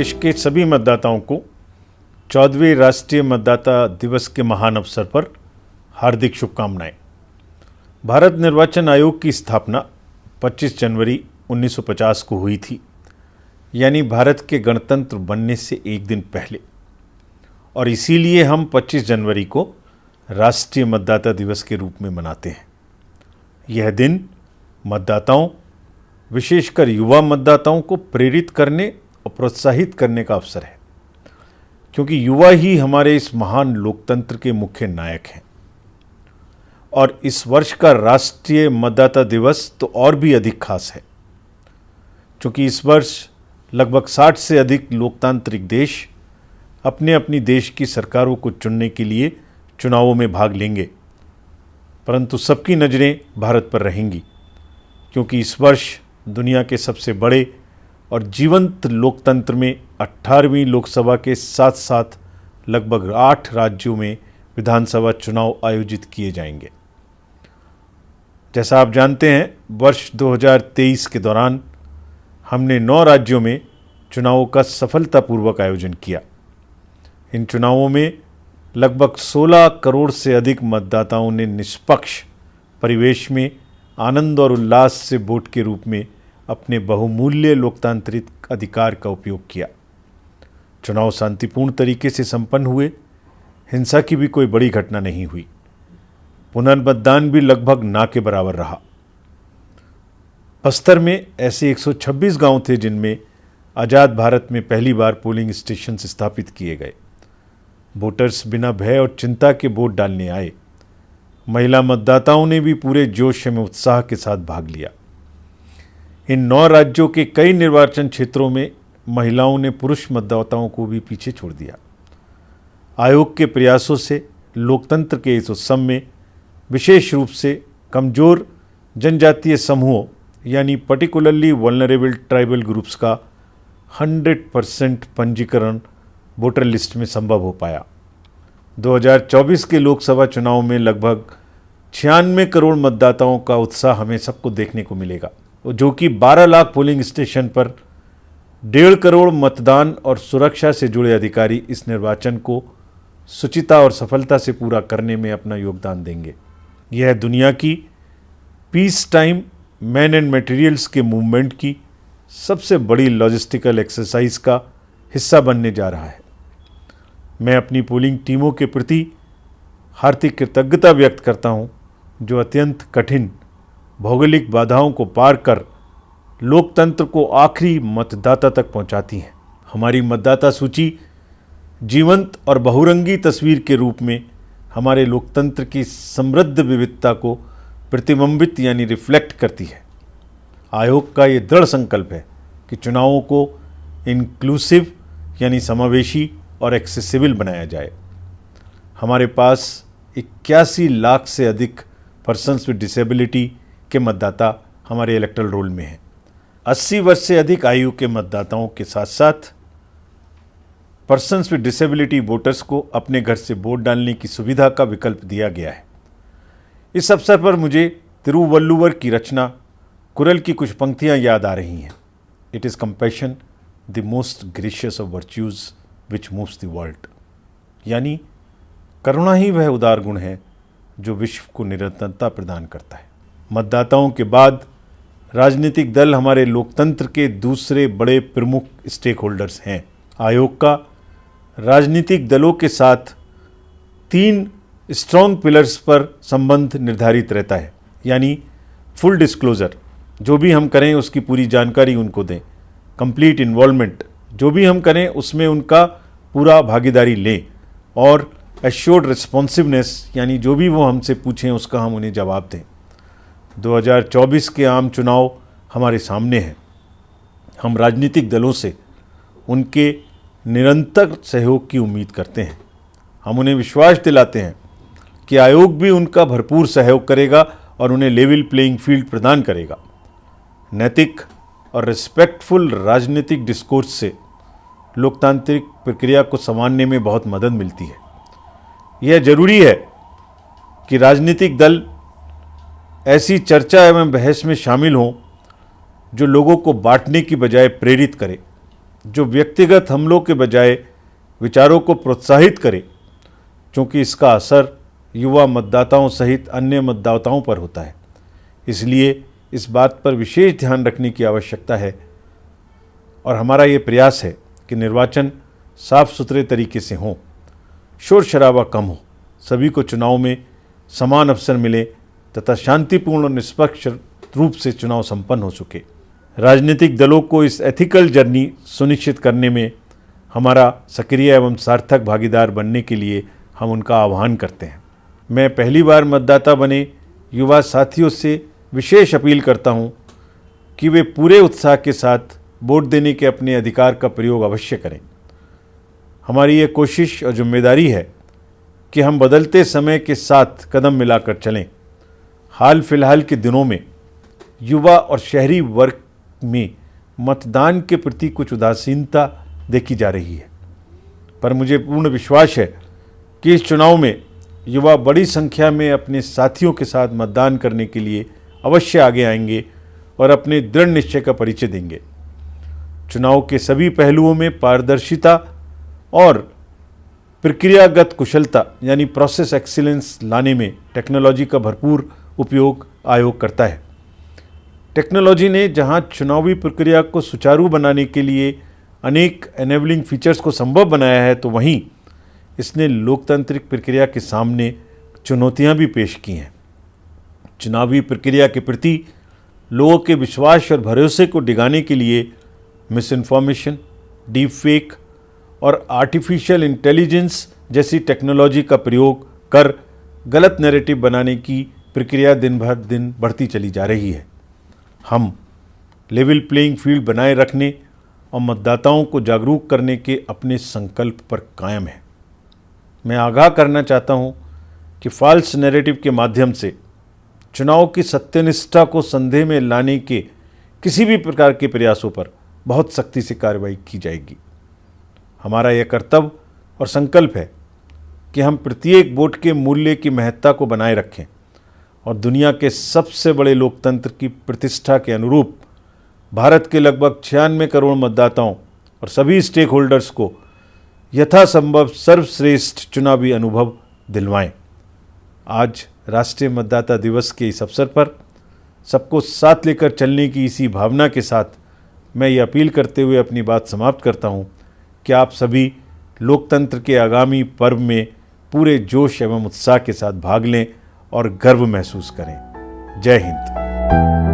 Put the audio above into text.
देश के सभी मतदाताओं को 14वें राष्ट्रीय मतदाता दिवस के महान अवसर पर हार्दिक शुभकामनाएं। भारत निर्वाचन आयोग की स्थापना 25 जनवरी 1950 को हुई थी, यानी भारत के गणतंत्र बनने से एक दिन पहले, और इसीलिए हम 25 जनवरी को राष्ट्रीय मतदाता दिवस के रूप में मनाते हैं। यह दिन मतदाताओं, विशेषकर युवा मतदाताओं को प्रेरित करने और प्रोत्साहित करने का अवसर है, क्योंकि युवा ही हमारे इस महान लोकतंत्र के मुख्य नायक हैं। और इस वर्ष का राष्ट्रीय मतदाता दिवस तो और भी अधिक खास है, क्योंकि इस वर्ष लगभग 60 से अधिक लोकतांत्रिक देश अपने अपनी देश की सरकारों को चुनने के लिए चुनावों में भाग लेंगे, परंतु सबकी नज़रें भारत पर रहेंगी, क्योंकि इस वर्ष दुनिया के सबसे बड़े और जीवंत लोकतंत्र में 18वीं लोकसभा के साथ साथ लगभग 8 राज्यों में विधानसभा चुनाव आयोजित किए जाएंगे। जैसा आप जानते हैं, वर्ष 2023 के दौरान हमने 9 राज्यों में चुनावों का सफलतापूर्वक आयोजन किया। इन चुनावों में लगभग 16 करोड़ से अधिक मतदाताओं ने निष्पक्ष परिवेश में आनंद और उल्लास से वोट के रूप में अपने बहुमूल्य लोकतांत्रिक अधिकार का उपयोग किया। चुनाव शांतिपूर्ण तरीके से संपन्न हुए, हिंसा की भी कोई बड़ी घटना नहीं हुई। पुनर्मतदान भी लगभग ना के बराबर रहा। बस्तर में ऐसे 126 गांव थे जिनमें आज़ाद भारत में पहली बार पोलिंग स्टेशन स्थापित किए गए। वोटर्स बिना भय और चिंता के वोट डालने आए। महिला मतदाताओं ने भी पूरे जोश में उत्साह के साथ भाग लिया। इन 9 राज्यों के कई निर्वाचन क्षेत्रों में महिलाओं ने पुरुष मतदाताओं को भी पीछे छोड़ दिया। आयोग के प्रयासों से लोकतंत्र के इस उत्सव में विशेष रूप से कमज़ोर जनजातीय समूहों यानी पर्टिकुलरली वल्नरेबल ट्राइबल ग्रुप्स का 100% पंजीकरण वोटर लिस्ट में संभव हो पाया। 2024 के लोकसभा चुनाव में लगभग 96 करोड़ मतदाताओं का उत्साह हमें सबको देखने को मिलेगा, जो कि 12 लाख पोलिंग स्टेशन पर 1.5 करोड़ मतदान और सुरक्षा से जुड़े अधिकारी इस निर्वाचन को शुचिता और सफलता से पूरा करने में अपना योगदान देंगे। यह दुनिया की peace time man and materials के मूवमेंट की सबसे बड़ी लॉजिस्टिकल एक्सरसाइज का हिस्सा बनने जा रहा है। मैं अपनी पोलिंग टीमों के प्रति हार्दिक कृतज्ञता व्यक्त करता हूं, जो अत्यंत कठिन भौगोलिक बाधाओं को पार कर लोकतंत्र को आखिरी मतदाता तक पहुंचाती हैं। हमारी मतदाता सूची जीवंत और बहुरंगी तस्वीर के रूप में हमारे लोकतंत्र की समृद्ध विविधता को प्रतिबिंबित यानी रिफ्लेक्ट करती है। आयोग का ये दृढ़ संकल्प है कि चुनावों को इंक्लूसिव यानी समावेशी और एक्सेसिबल बनाया जाए। हमारे पास 81 लाख से अधिक पर्सन्स विद डिसेबिलिटी के मतदाता हमारे इलेक्टोरल रोल में हैं। 80 वर्ष से अधिक आयु के मतदाताओं के साथ साथ पर्सन्स विद डिसेबिलिटी वोटर्स को अपने घर से वोट डालने की सुविधा का विकल्प दिया गया है। इस अवसर पर मुझे तिरुवल्लुवर की रचना कुरल की कुछ पंक्तियां याद आ रही हैं। It is compassion the most gracious of virtues which moves the world, यानी करुणा ही वह उदार गुण है जो विश्व को निरंतरता प्रदान करता है। मतदाताओं के बाद राजनीतिक दल हमारे लोकतंत्र के दूसरे बड़े प्रमुख स्टेक होल्डर्स हैं। आयोग का राजनीतिक दलों के साथ 3 स्ट्रॉन्ग पिलर्स पर संबंध निर्धारित रहता है, यानी फुल डिस्क्लोजर, जो भी हम करें उसकी पूरी जानकारी उनको दें। कंप्लीट इन्वॉल्वमेंट, जो भी हम करें उसमें उनका पूरा भागीदारी लें। और एश्योर्ड रिस्पॉन्सिवनेस, यानी जो भी वो हमसे पूछें उसका हम उन्हें जवाब दें। 2024 के आम चुनाव हमारे सामने हैं। हम राजनीतिक दलों से उनके निरंतर सहयोग की उम्मीद करते हैं। हम उन्हें विश्वास दिलाते हैं कि आयोग भी उनका भरपूर सहयोग करेगा और उन्हें लेवल प्लेइंग फील्ड प्रदान करेगा। नैतिक और रिस्पेक्टफुल राजनीतिक डिस्कोर्स से लोकतांत्रिक प्रक्रिया को संवारने में बहुत मदद मिलती है। यह जरूरी है कि राजनीतिक दल ऐसी चर्चा एवं बहस में शामिल हों जो लोगों को बांटने की बजाय प्रेरित करे। जो व्यक्तिगत हमलों के बजाय विचारों को प्रोत्साहित करे, क्योंकि इसका असर युवा मतदाताओं सहित अन्य मतदाताओं पर होता है। इसलिए इस बात पर विशेष ध्यान रखने की आवश्यकता है और हमारा ये प्रयास है कि निर्वाचन साफ सुथरे तरीके से हों, शोर शराबा कम हो, सभी को चुनाव में समान अवसर मिले तथा शांतिपूर्ण और निष्पक्ष रूप से चुनाव संपन्न हो सके। राजनीतिक दलों को इस एथिकल जर्नी सुनिश्चित करने में हमारा सक्रिय एवं सार्थक भागीदार बनने के लिए हम उनका आह्वान करते हैं। मैं पहली बार मतदाता बने युवा साथियों से विशेष अपील करता हूं कि वे पूरे उत्साह के साथ वोट देने के अपने अधिकार का प्रयोग अवश्य करें। हमारी ये कोशिश और जिम्मेदारी है कि हम बदलते समय के साथ कदम मिलाकर चलें। हाल फिलहाल के दिनों में युवा और शहरी वर्ग में मतदान के प्रति कुछ उदासीनता देखी जा रही है, पर मुझे पूर्ण विश्वास है कि इस चुनाव में युवा बड़ी संख्या में अपने साथियों के साथ मतदान करने के लिए अवश्य आगे आएंगे और अपने दृढ़ निश्चय का परिचय देंगे। चुनाव के सभी पहलुओं में पारदर्शिता और प्रक्रियागत कुशलता यानी प्रोसेस एक्सीलेंस लाने में टेक्नोलॉजी का भरपूर उपयोग आयोग करता है। टेक्नोलॉजी ने जहां चुनावी प्रक्रिया को सुचारू बनाने के लिए अनेक एनेबलिंग फीचर्स को संभव बनाया है, तो वहीं इसने लोकतांत्रिक प्रक्रिया के सामने चुनौतियां भी पेश की हैं। चुनावी प्रक्रिया के प्रति लोगों के विश्वास और भरोसे को डिगाने के लिए मिस इन्फॉर्मेशन, डीप फेक और आर्टिफिशियल इंटेलिजेंस जैसी टेक्नोलॉजी का प्रयोग कर गलत नैरेटिव बनाने की प्रक्रिया दिन भर दिन बढ़ती चली जा रही है। हम लेवल प्लेइंग फील्ड बनाए रखने और मतदाताओं को जागरूक करने के अपने संकल्प पर कायम हैं। मैं आगाह करना चाहता हूं कि फॉल्स नैरेटिव के माध्यम से चुनाव की सत्यनिष्ठा को संदेह में लाने के किसी भी प्रकार के प्रयासों पर बहुत सख्ती से कार्रवाई की जाएगी। हमारा यह कर्तव्य और संकल्प है कि हम प्रत्येक वोट के मूल्य की महत्ता को बनाए रखें और दुनिया के सबसे बड़े लोकतंत्र की प्रतिष्ठा के अनुरूप भारत के लगभग 96 करोड़ मतदाताओं और सभी स्टेक होल्डर्स को यथासंभव सर्वश्रेष्ठ चुनावी अनुभव दिलवाएं। आज राष्ट्रीय मतदाता दिवस के इस अवसर पर सबको साथ लेकर चलने की इसी भावना के साथ मैं ये अपील करते हुए अपनी बात समाप्त करता हूँ कि आप सभी लोकतंत्र के आगामी पर्व में पूरे जोश एवं उत्साह के साथ भाग लें और गर्व महसूस करें। जय हिंद।